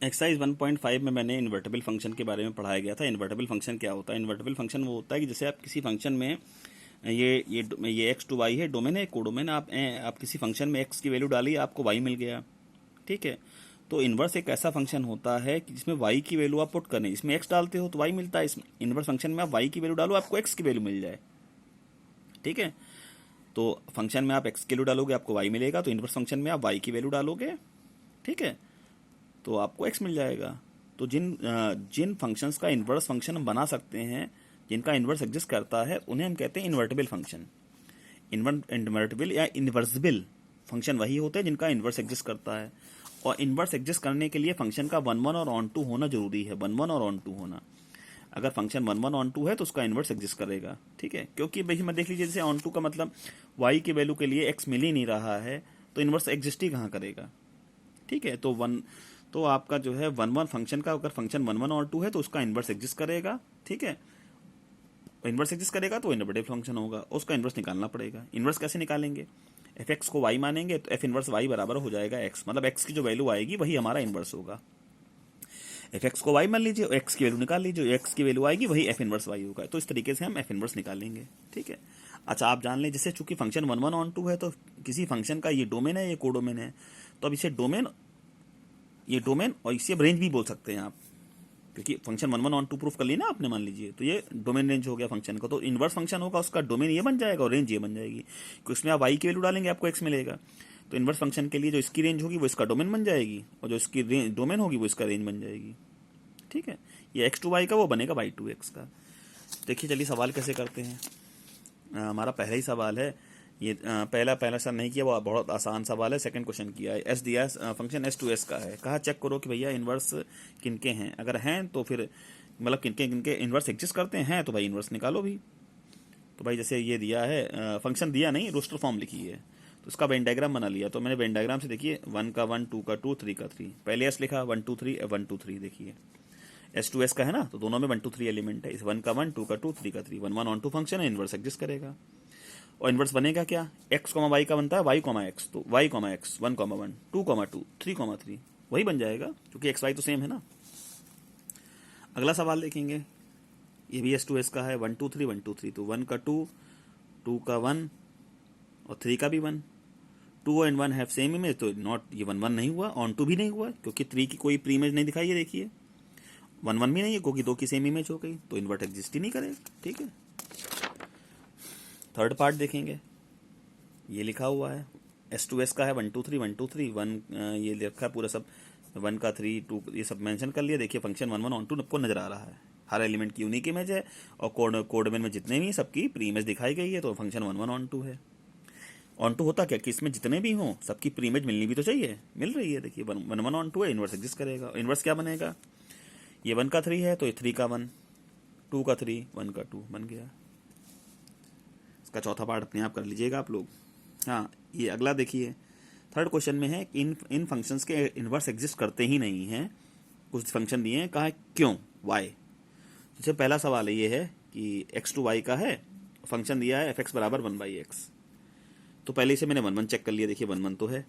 Exercise 1.5 में मैंने invertible function के बारे में पढ़ाया गया था। इन्वर्टेबल फंक्शन क्या होता है? इन्वर्टेबल फंक्शन वो होता है कि जैसे आप किसी फंक्शन में ये एक्स टू वाई है, डोमेन है, कोडोमेन। आप किसी फंक्शन में एक्स की वैल्यू डाली, आपको वाई मिल गया, ठीक है। तो इन्वर्स एक ऐसा फंक्शन होता है कि जिसमें वाई की वैल्यू आप पुट करने, इसमें एक्स डालते हो तो वाई मिलता है। इसमें इन्वर्स फंक्शन में आप वाई की वैल्यू डालो, आपको एक्स की वैल्यू मिल जाए, ठीक है। तो फंक्शन में आप एक्स की वैल्यू डालोगे, आपको वाई मिलेगा। तो इन्वर्स फंक्शन में आप वाई की वैल्यू डालोगे, ठीक है, तो आपको एक्स मिल जाएगा। तो जिन फंक्शंस का इन्वर्स फंक्शन हम बना सकते हैं, जिनका इन्वर्स एग्जिस्ट करता है, उन्हें हम कहते हैं इन्वर्टेबल फंक्शन। इन्वर्टेबल या इन्वर्सिबल फंक्शन वही होते हैं जिनका इन्वर्स एग्जिस्ट करता है। और इन्वर्स एग्जिस्ट करने के लिए फंक्शन का वन वन और ऑन टू होना जरूरी है। वन वन और ऑन टू होना, अगर function one one onto है तो उसका इन्वर्स एग्जिस्ट करेगा, ठीक है। क्योंकि भाई मैं देख लीजिए, जैसे ऑन टू का मतलब वाई की वैल्यू के लिए एक्स मिल ही नहीं रहा है, तो इन्वर्स एग्जिस्ट ही कहाँ करेगा, ठीक है। तो आपका जो है वन वन फंक्शन का, अगर फंक्शन वन वन और टू है तो उसका इन्वर्स एग्जिस्ट करेगा, ठीक है। इन्वर्स एग्जिस्ट करेगा तो इन्वर्टेबल फंक्शन होगा, उसका इन्वर्स निकालना पड़ेगा। इन्वर्स कैसे निकालेंगे? एफ एक्स को वाई मानेंगे तो एफ इन्वर्स वाई बराबर हो जाएगा एक्स, मतलब एक्स की जो वैल्यू आएगी वही हमारा इन्वर्स होगा। एफ एक्स को वाई मान लीजिए, एक्स की वैल्यू निकाल लीजिए, एक्स की वैल्यू आएगी वही एफ इन्वर्स वाई होगा। तो इस तरीके से हम एफ इन्वर्स निकालेंगे, ठीक है। अच्छा, आप जान लें, जैसे चूंकि function one one onto है, तो किसी फंक्शन का ये डोमेन है, ये कोडोमेन है, तो अब इसे डोमेन, ये डोमेन और इसे रेंज भी बोल सकते हैं आप, क्योंकि function one one onto proof कर ली ना आपने, मान लीजिए, तो ये डोमेन रेंज हो गया फंक्शन का। तो इन्वर्स फंक्शन होगा, उसका डोमेन ये बन जाएगा और रेंज ये बन जाएगी, क्योंकि उसमें आप वाई की वैल्यू डालेंगे आपको एक्स मिलेगा। तो इन्वर्स फंक्शन के लिए जो इसकी रेंज होगी वो इसका डोमेन बन जाएगी, और जो इसकी डोमेन होगी वो इसका रेंज बन जाएगी, ठीक है। ये एक्स टू वाई का वो बनेगा वाई टू एक्स का। देखिए, चलिए सवाल कैसे करते हैं। हमारा पहला ही सवाल है ये, पहला सर नहीं किया, वो बहुत आसान सवाल है। सेकंड क्वेश्चन किया है, एस दिया है, फंक्शन एस टू एस का है, कहा चेक करो कि भैया इन्वर्स किनके हैं। अगर हैं तो फिर मतलब किनके किनके इन्वर्स एग्जिस्ट करते हैं, तो भाई इन्वर्स निकालो भी। तो भाई जैसे ये दिया है, फंक्शन दिया नहीं, रोस्टर फॉर्म लिखी है, तो उसका वेन डायग्राम बना लिया। तो मैंने वेन डायग्राम से देखिए, वन का वन, टू का टू, थ्री का थ्री, पहले एस लिखा, one two three, one two three, देखिए एस टू एस का है ना, तो दोनों में वन टू थ्री एलिमेंट है। इस वन का वन, टू का टू, थ्री का three, one one onto function है, इन्वर्स एग्जिस्ट करेगा। और इन्वर्स बनेगा क्या? एक्स कॉमा वाई का बनता है वाई कॉमा एक्स, तो y comma x, one comma one, two comma two, three comma three, वही बन जाएगा, क्योंकि एक्स वाई तो सेम है ना। अगला सवाल देखेंगे, ये भी एस टू एस का है, one two three, one two three, तो वन का टू, टू का वन और थ्री का भी one. Two and one have same image, तो नॉट, ये वन वन नहीं हुआ, ऑन टू भी नहीं हुआ, क्योंकि थ्री की कोई प्री इमेज नहीं दिखाई है, देखिए वन वन भी नहीं है, क्योंकि दो की सेम इमेज हो गई, तो इन्वर्ट एग्जिस्ट ही नहीं करेगा, ठीक है। थर्ड पार्ट देखेंगे, ये लिखा हुआ है एस टू एस का है, one two three, one two three, one, ये लिखा है पूरा सब, वन का थ्री, टू, ये सब मेंशन कर लिया। देखिए function one one onto आपको नजर आ रहा है, हर एलिमेंट की यूनिक इमेज है, और कोडमेन में जितने भी सबकी प्री इमेज दिखाई गई है, तो function one one onto है। ऑन टू होता क्या कि इसमें जितने भी हों सबकी प्री इमेज मिलनी भी तो चाहिए, मिल रही है, देखिए वन वन ऑन टू है, इन्वर्स एग्जिस्ट करेगा। इन्वर्स क्या बनेगा? ये वन का थ्री है तो ये थ्री का वन, टू का थ्री, वन का टू बन गया। इसका चौथा पार्ट अपने आप कर लीजिएगा आप लोग। हाँ, ये अगला देखिए, थर्ड क्वेश्चन में है, इन फंक्शंस के इन्वर्स एग्जिस्ट करते ही नहीं हैं। कुछ फंक्शन दिए हैं, कहा है क्यों, वाई। जैसे पहला सवाल ये है कि एक्स टू वाई का है, फंक्शन दिया है एफ एक्स बराबर वन बाई एक्स। तो पहले से मैंने वन वन चेक कर लिया, देखिए वन वन तो है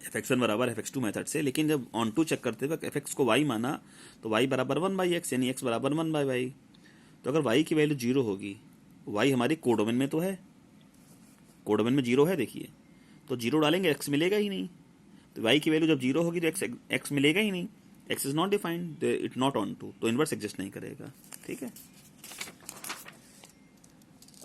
एफ एक्स वन बराबर एफ एक्स टू मेथड से। लेकिन जब ऑन टू चेक करते वक्त एफ एक्स को वाई माना, तो वाई बराबर वन बाई एक्स, यानी एक्स बराबर वन बाई वाई। तो अगर वाई की वैल्यू जीरो होगी, वाई हमारी कोडोमेन में तो है, कोडोमेन में जीरो है, देखिए, तो जीरो डालेंगे एक्स मिलेगा ही नहीं। तो वाई की वैल्यू जब जीरो होगी तो एक्स मिलेगा ही नहीं, x is not defined, it not onto, तो इन्वर्स एग्जिस्ट नहीं करेगा, ठीक है।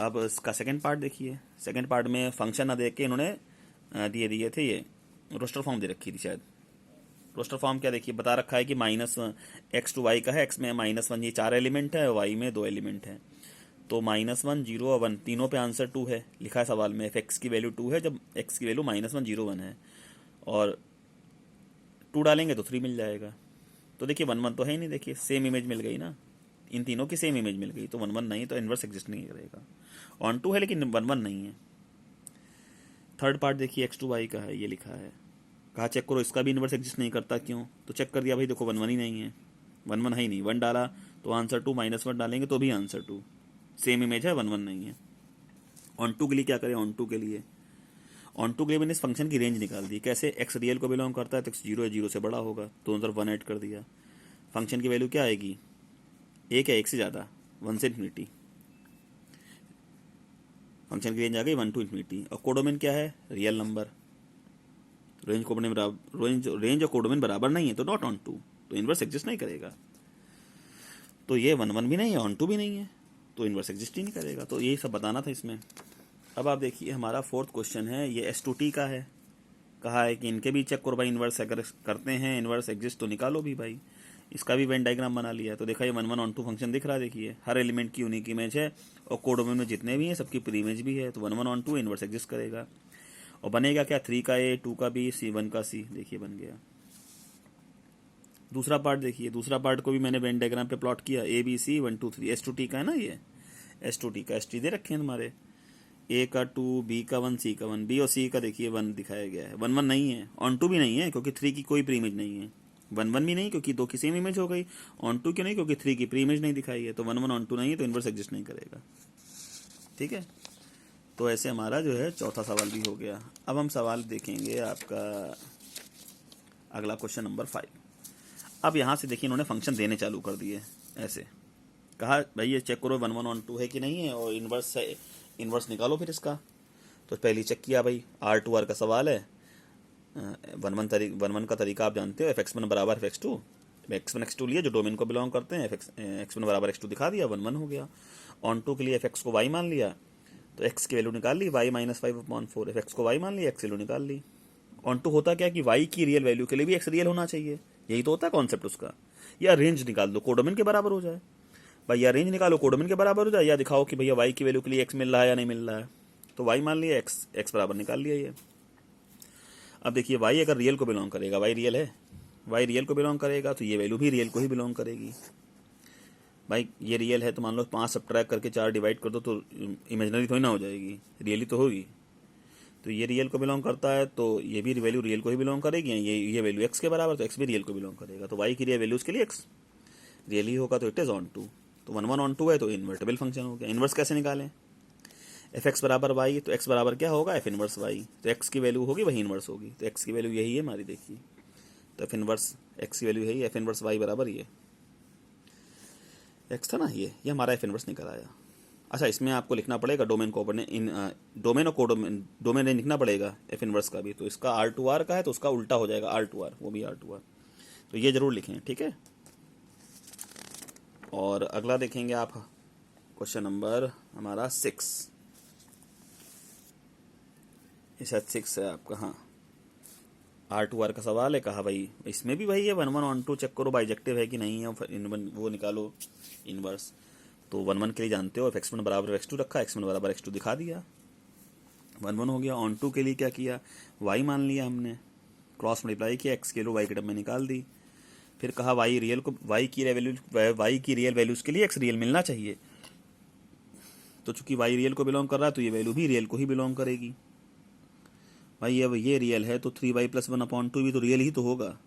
अब इसका सेकंड पार्ट देखिए, सेकंड पार्ट में फंक्शन ना देख के इन्होंने दिए थे, ये रोस्टर फॉर्म दे रखी थी शायद। रोस्टर फॉर्म क्या देखिए, बता रखा है कि माइनस एक्स टू वाई का है, एक्स में माइनस वन, ये चार एलिमेंट है, वाई में दो एलिमेंट है। तो माइनस वन, जीरो और वन, तीनों पे आंसर टू है, लिखा है सवाल में, एफ एक्स की वैल्यू टू है जब एक्स की value minus one, zero, one है, और टू डालेंगे तो थ्री मिल जाएगा। तो देखिए वन वन तो है ही नहीं, देखिए सेम इमेज मिल गई ना, इन तीनों की सेम इमेज मिल गई, तो वन वन नहीं, तो इन्वर्स एग्जिस्ट नहीं करेगा। ऑन टू है लेकिन वन वन नहीं है। थर्ड पार्ट देखिए, एक्स टू वाई का है, ये लिखा है, कहा चेक करो इसका भी इन्वर्स एग्जिस्ट नहीं करता, क्यों? तो चेक कर दिया भाई, देखो वन वन ही नहीं है, वन वन है ही नहीं, वन डाला तो आंसर टू, माइनस वन डालेंगे तो भी आंसर टू, सेम इमेज है, वन वन नहीं है। ऑन टू के लिए क्या करें? ऑन टू के लिए, ऑन टू के लिए मैंने इस फंक्शन की रेंज निकाल दी। कैसे? एक्स रियल को बिलोंग करता है तो एक्स जीरो है, जीरो से बड़ा होगा, दोनों तरफ 1 ऐड कर दिया। फंक्शन की वैल्यू क्या आएगी? एक है, एक से ज़्यादा, 1 से इन्फिनिटी। फंक्शन की रेंज आ गई 1 to इन्फिनिटी। और कोडोमेन क्या है? Real number. रेंज कोडोमेन बराबर, रेंज और कोडोमेन बराबर नहीं है तो नॉट ऑन टू, तो इन्वर्स एग्जिस्ट नहीं करेगा। तो ये 1 1 भी नहीं है, ऑन टू भी नहीं है, तो इन्वर्स एग्जिस्ट ही नहीं करेगा। तो यही सब बताना था इसमें। अब आप देखिए हमारा 4th क्वेश्चन है, ये S2T का है। कहा है कि इनके भी चेक करो भाई, इन्वर्स अगर करते हैं इन्वर्स एग्जिस्ट तो निकालो भी भाई। इसका भी वेन डायग्राम बना लिया है। तो देखा ये 1 1 ऑन टू फंक्शन दिख रहा है, देखिए हर एलिमेंट की यूनिक इमेज है और कोडोमेन में जितने भी हैं सबकी प्री इमेज भी है, तो 1 1 ऑन टू इन्वर्स एग्जिस्ट करेगा। और बनेगा क्या? 3 का A, 2 का B, C 1 का C, देखिए बन गया। दूसरा पार्ट देखिए, दूसरा पार्ट को भी मैंने वेन डायग्राम पे प्लॉट किया। ABC 1 2 3, S2T का है ना, ये S2T का ST दे रखे हैं हमारे। A का 2, B का 1, C का 1, B और C का देखिए 1 दिखाया गया है। 1 1 नहीं है, ऑन टू भी नहीं है क्योंकि 3 की कोई प्री इमेज नहीं है। 1 1 भी नहीं क्योंकि 2 की सेम इमेज हो गई। ऑन टू क्यों नहीं? क्योंकि 3 की प्री इमेज नहीं दिखाई है। तो 1 1 ऑन टू नहीं है तो इन्वर्स एग्जिस्ट नहीं करेगा। ठीक है, तो ऐसे हमारा जो है चौथा सवाल भी हो गया। अब हम सवाल देखेंगे आपका अगला क्वेश्चन नंबर 5। अब यहाँ से देखिए इन्होंने फंक्शन देने चालू कर दिए। ऐसे कहा भाई ये चेक करो 1 1 ऑन टू है कि नहीं है और इन्वर्स है, इन्वर्स निकालो फिर इसका। तो पहले चेक किया भाई, R2R का सवाल है। 1 1 का तरीका आप जानते हो, fx1 बराबर fx2, x1 x2 लिया जो डोमेन को बिलोंग करते हैं, x1 बराबर x2 दिखा दिया, 1 1 हो गया। ऑन टू के लिए fx को y मान लिया तो x की वैल्यू निकाल ली, y माइनस 5/4, fx को y मान लिया, x वैल्यू निकाल ली। ऑन टू होता क्या कि y की रियल वैल्यू के लिए भी x रियल होना चाहिए, यही तो होता है कॉन्सेप्ट उसका। या रेंज निकाल दो, कोडोमेन के बराबर हो जाए भाई, या रेंज निकालो कोडोमेन के बराबर हो जाए, या दिखाओ कि भैया y की वैल्यू के लिए x मिल रहा है या नहीं मिल रहा है। तो y मान लिया, x बराबर निकाल लिया ये। अब देखिए y अगर रियल को बिलोंग करेगा, y रियल है, y रियल को बिलोंग करेगा तो ये वैल्यू भी रियल को ही बिलोंग करेगी। भाई ये रियल है तो मान लो 5 सब्ट्रैक्ट करके 4 डिवाइड कर दो तो इमेजिनरी थोड़ी ना हो जाएगी, रियली तो होगी। तो ये रियल को बिलोंग करता है तो ये भी वैल्यू रियल को ही बिलोंग करेगी। ये वैल्यू x के बराबर तो x भी रियल को बिलोंग करेगा। तो y की रियल वैल्यूज के लिए x रियल ही होगा, तो इट इज ऑन टू। तो 1 1 ऑन टू है तो इन्वर्टेबल फंक्शन हो गया। इन्वर्स कैसे निकालें? fx बराबर y, तो x बराबर क्या होगा? f inverse y। तो x की वैल्यू होगी वही इनवर्स होगी, तो x की वैल्यू यही है हमारी, देखिए। तो f इनवर्स x की वैल्यू यही, f इनवर्स y बराबर ये x था ना, ये हमारा f इनवर्स निकल आया। अच्छा, इसमें आपको लिखना पड़ेगा डोमेन को डोमेन और कोडोमेन, डोमेन लिखना पड़ेगा f इनवर्स का भी। तो इसका R2R का है तो उसका उल्टा हो जाएगा R2R, वो भी R2R, तो ये जरूर लिखें, ठीक है। और अगला देखेंगे आप क्वेश्चन नंबर हमारा 6, शायद 6 है आपका, हाँ। R2R का सवाल है। कहा भाई इसमें भी वही है, 1 1 ऑन टू चेक करो बाइजेक्टिव है कि नहीं है, वो निकालो इनवर्स। तो 1 1 के लिए जानते हो x1 बराबर x2 रखा, x1 बराबर x2 दिखा दिया, 1 1 हो गया। ऑन टू के लिए क्या किया? y मान लिया हमने, क्रॉस मल्टीप्लाई किया, x के लिए y के टर्म में निकाल दी। फिर कहा y रियल को, y की रियल वैल्यूज के लिए x रियल मिलना चाहिए। तो चूंकि y रियल को बिलोंग कर रहा है तो ये वैल्यू भी रियल को ही बिलोंग करेगी। भाई अब ये रियल है तो 3y + 1/2 भी तो रियल ही तो होगा,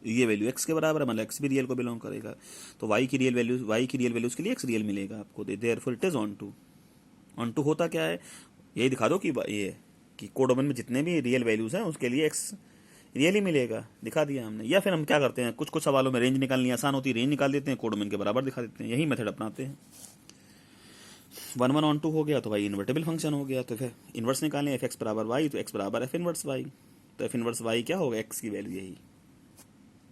ये वैल्यू x के बराबर है, मतलब x भी रियल को बिलोंग करेगा। तो y की रियल वैल्यूज के लिए x रियल मिलेगा आपको, therefore it is onto. Onto होता क्या है, यही दिखा दो कि ये कि कोडोमेन में जितने भी रियल वैल्यूज हैं उसके लिए x रियल ही मिलेगा, दिखा दिया हमने। या फिर हम क्या करते हैं, कुछ सवालों में रेंज निकालनी आसान होती है, रेंज निकाल देते हैं, कोडोमेन के बराबर दिखा देते हैं, यही मेथड अपनाते हैं। 1 1 ऑन टू हो गया तो भाई इन्वर्टेबल फंक्शन हो गया। तो फिर इन्वर्स निकालें, f(x) बराबर y, तो x बराबर f इनवर्स y। तो f इनवर्स y क्या होगा? x की वैल्यू यही,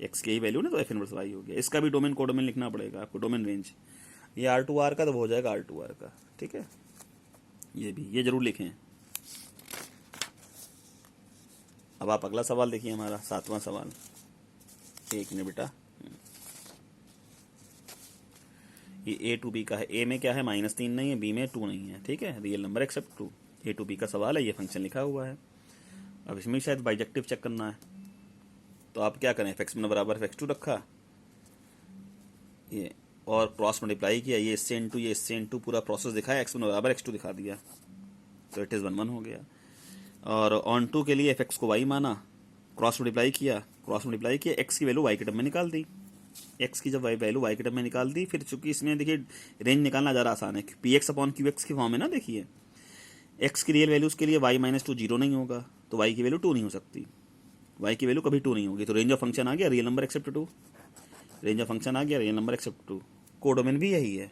x की यही वैल्यू ना, तो f इनवर्स y हो गया। इसका भी डोमेन कोडोमेन लिखना पड़ेगा आपको, डोमेन रेंज। ये R2R का तो हो जाएगा R2R का, ठीक है। ये जरूर लिखें। अब आप अगला सवाल देखिए, हमारा 7वां सवाल। एक मिनट बेटा, ये A to B का है। A में क्या है? -3 नहीं है, B में 2 नहीं है, ठीक है, real number except 2। A to B का सवाल है, ये फंक्शन लिखा हुआ है। अब इसमें शायद बाइजेक्टिव चेक करना है, तो आप क्या करें, f(x1 बराबर f(x2) रखा, ये और क्रॉस मल्टीप्लाई किया, ये इससे इनटू पूरा प्रोसेस दिखाया, x1 बराबर x2 दिखा दिया, तो इट इज़ 1 1 हो गया। और ऑन टू के लिए f(x) को y माना, क्रॉस मल्टीप्लाई किया, x की वैल्यू y के टर्म में निकाल दी। x की जब वैल्यू y के टर्म में निकाल दी, फिर चूंकि इसमें देखिए रेंज निकालना ज़्यादा आसान है, px/qx की फॉर्म है ना, देखिए x की रियल वैल्यूज़ के लिए y - 2 0 नहीं होगा, तो y की वैल्यू 2 नहीं हो सकती, y की वैल्यू कभी 2 नहीं होगी। तो रेंज ऑफ फंक्शन आ गया real number except 2, range of function आ गया रियल नंबर एक्सेप्ट 2। कोडोमेन भी यही है,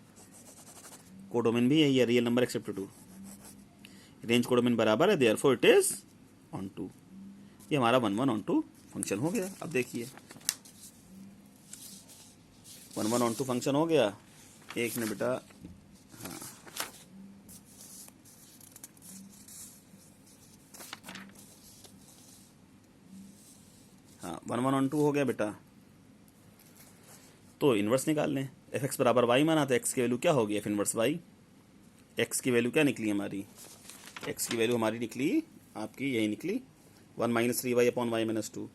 कोडोमेन भी यही है, real number except 2। Range codomain बराबर है, therefore it is onto. ये हमारा 1 1 ऑन टू फंक्शन हो गया। अब देखिए 1 1 ऑन टू फंक्शन हो गया। एक ने बेटा, हाँ हाँ 1 1 ऑन टू हो गया बेटा। तो इन्वर्स निकाल लें। एफ एक्स बराबर वाई माना तो एक्स की वैल्यू क्या होगी, एफ इन्वर्स वाई। एक्स की वैल्यू क्या निकली हमारी, एक्स की वैल्यू हमारी निकली आपकी यही निकली 1 minus 3y upon y minus 2।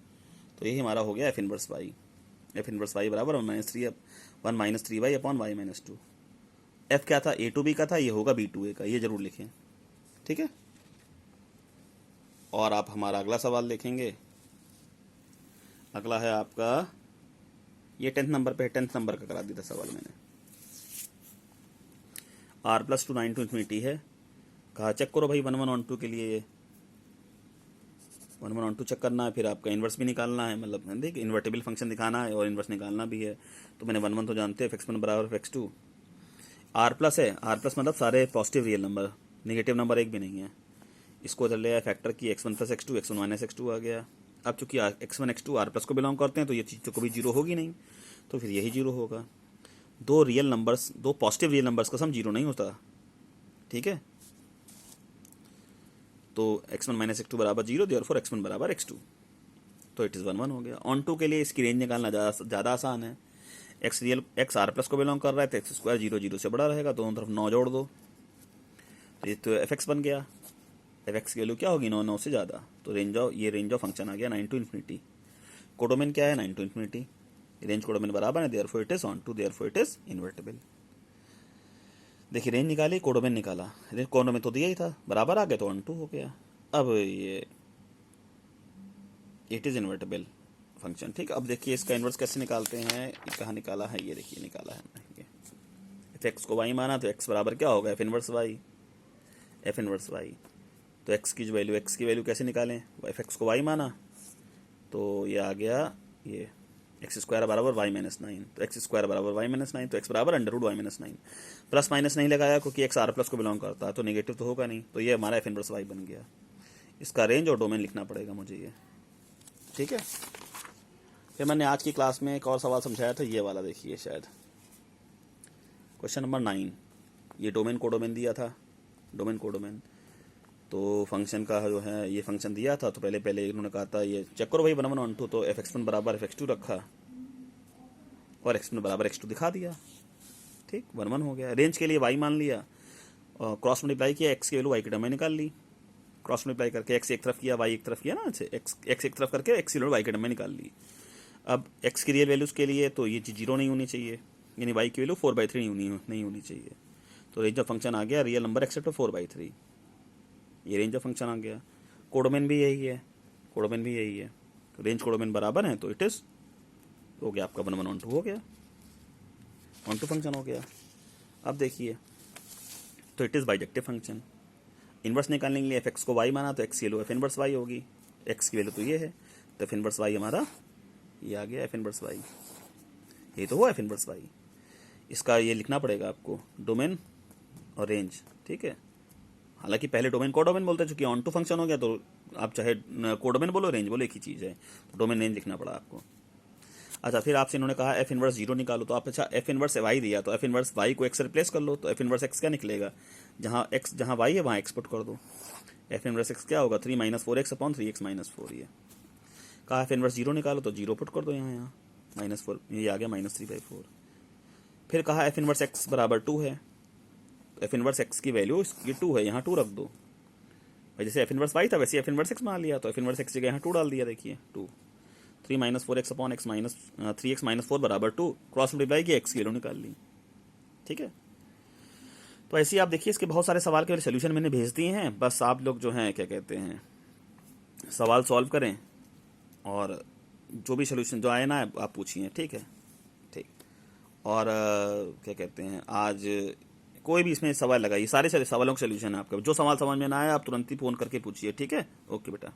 तो यही हमारा हो गया f inverse y. F inverse y बराबर 1 minus 3y upon y minus 2। F क्या था, ए टू बी का था, ये होगा बी टू ए का, ये जरूर लिखें, ठीक है। और आप हमारा अगला सवाल देखेंगे। अगला है आपका, ये 10th नंबर पे है, 10th नंबर का करा दिया था सवाल मैंने। r प्लस 2 9 टू इन्फिनिटी है, कहा चेक करो भाई 1 1 ऑन टू के लिए। ये 1 1 ऑन टू चेक करना है, फिर आपका इन्वर्स भी निकालना है, मतलब देखिए इन्वर्टेबल फंक्शन दिखाना है और इन्वर्स निकालना भी है। तो मैंने 1 1 तो जानते हैं, x1 बराबर x2। r प्लस है, r प्लस मतलब सारे positive real number, negative number एक भी नहीं है। इसको चल रहा फैक्टर की x1 plus x2, x1 minus x2 आ गया। अब चूंकि x1 x2 r प्लस को बिलोंग करते हैं तो ये चीज़ तो कभी जीरो होगी नहीं, तो फिर यही जीरो होगा। दो रियल नंबर्स, दो पॉजिटिव रियल नंबर्स का सम जीरो नहीं होता, ठीक है। तो x1 माइनस x2 बराबर जीरो, देयरफॉर x1 बराबर x2। तो इट इज़ 1 1 हो गया। ऑन टू के लिए इसकी रेंज निकालना ज़्यादा आसान है। x real x R plus को बिलोंग कर रहा है तो एक्स स्क्वायर 0 0 से बड़ा रहेगा, दोनों तरफ 9 जोड़ दो, तो ये तो एफ एक्स बन गया। एफ एक्स की वैल्यू क्या होगी, 9 9 से ज़्यादा। तो ये रेंज ऑफ फंक्शन आ गया 9 टू इन्फिनिटी। कोडोमेन क्या है, 9 टू इन्फिनिटी। रेंज कोडोमेन बराबर है, therefore it is onto, therefore it is invertible. देखिए रेंज निकाली, कोडोमेन निकाला, रेंज कोडोमेन तो दिया ही था, बराबर आ गया तो ऑन टू हो गया। अब ये इट इज़ इन्वर्टेबल फंक्शन, ठीक। अब देखिए इसका इन्वर्स कैसे निकालते हैं, ये कहाँ निकाला है, ये देखिए निकाला है हमने। एफ एक्स को वाई माना तो एक्स बराबर क्या होगा, f inverse y, f inverse y. तो एक्स की जो वैल्यू, एक्स की वैल्यू कैसे निकालें, एफ एक्स को वाई माना तो ये आ गया, ये एक्स स्क्वायर बराबर वाई माइनस 9, तो एक्स स्क्वायर बराबर वाई माइनस 9, तो एक्स बराबर under root y minus 9। Plus minus नहीं लगाया क्योंकि एक्स आर प्लस को बिलोंग करता है, तो नेगेटिव तो होगा नहीं, तो ये हमारा एफ इन्वर्स वाई बन गया। इसका रेंज और डोमेन लिखना पड़ेगा मुझे ये, ठीक है। फिर मैंने आज की क्लास में एक और सवाल समझाया था, ये वाला देखिए शायद क्वेश्चन नंबर 9। ये डोमेन कोडोमेन दिया था, डोमेन कोडोमेन। तो फंक्शन का जो है ये फंक्शन दिया था, तो पहले इन्होंने कहा था ये चेक करो भाई 1 1 ऑन टू, तो एफ एक्स1 बराबर एफ एक्स2 रखा और x1 बराबर x2 दिखा दिया, ठीक। 1 1 हो गया। रेंज के लिए y मान लिया, क्रॉस मल्टीप्लाई किया, x की वैल्यू y की टर्म में निकाल ली, क्रॉस मल्टीप्लाई करके x एक तरफ किया, y एक तरफ किया ना, अच्छे x एक तरफ करके x की वैल्यू y की टर्म में निकाल ली। अब x की रियल वैल्यूज़ के लिए तो ये जीरो नहीं होनी चाहिए, यानी y की वैल्यू 4/3 नहीं होनी चाहिए। तो रेंज ऑफ फंक्शन आ गया रियल नंबर एक्सेप्ट 4/3, ये रेंज ऑफ फंक्शन आ गया। कोडोमेन भी यही है, कोडोमेन भी यही है। रेंज कोडोमेन बराबर है, तो इट इज़ हो गया आपका 1 1 ऑन टू हो गया, ऑन टू फंक्शन हो गया। अब देखिए तो it is bijective function. Inverse निकालने के लिए एफ एक्स को वाई माना तो एक्स की वैल्यू एफ इन्वर्स वाई होगी, एक्स की वैल्यू तो ये है, तो एफ इन्वर्स वाई हमारा ये आ गया, एफ इन्वर्स वाई, ये तो हुआ एफ इन्वर्स वाई। इसका ये लिखना पड़ेगा आपको, डोमेन और रेंज, ठीक है। हालांकि पहले डोमेन को डोमेन बोलते हैं, चूंकि ऑन टू फंक्शन हो गया तो आप चाहे कोडोमेन बोलो रेंज बोलो एक ही चीज़ है, तो डोमेन रेंज लिखना पड़ा आपको। अच्छा, फिर आपसे इन्होंने कहा एफ इन्वर्स 0 निकालो, तो आप अच्छा एफ इन्वर्स वाई दिया तो एफ इन्वर्स वाई को एक्स से रिप्लेस कर लो, तो एफ इन्वर्स एक्स क्या निकलेगा, जहाँ वाई है वहाँ एक्स पुट कर दो। एफ इन्वर्स एक्स क्या होगा, 3 - 4x अपॉन 3x - 4। ये कहा एफ इन्वर्स 0 निकालो तो 0 पुट कर दो, यहाँ -4, ये आ गया -3/4। फिर कहा एफ इन्वर्स एक्स बराबर 2 है, एफ इन्वर्स एक्स की वैल्यू ये 2 है, यहाँ 2 रख दो भाई। जैसे एफ इन्वर्स वाई था वैसे एफ इन्वर्स एक्स मान लिया, तो एफ इन्वर्स एक्स जगह यहाँ 2 डाल दिया, देखिए 2। 3 - 4x अपॉन x - 3x - 4 बराबर 2, क्रॉस मल्टीप्लाई की एक्स की वैल्यू निकाल ली, ठीक है। तो ऐसे ही आप देखिए इसके बहुत सारे सवाल के सोल्यूशन मैंने भेज दिए हैं, बस आप लोग जो हैं क्या कहते हैं सवाल सॉल्व करें और जो भी सोल्यूशन जो आए ना आप पूछिए, ठीक है, ठीक। और क्या कहते हैं आज कोई भी इसमें सवाल लगाइए, सारे सवालों का सोल्यूशन है आपका। जो सवाल समझ में ना आए आप तुरंत ही फ़ोन करके पूछिए, ठीक है? ओके बेटा।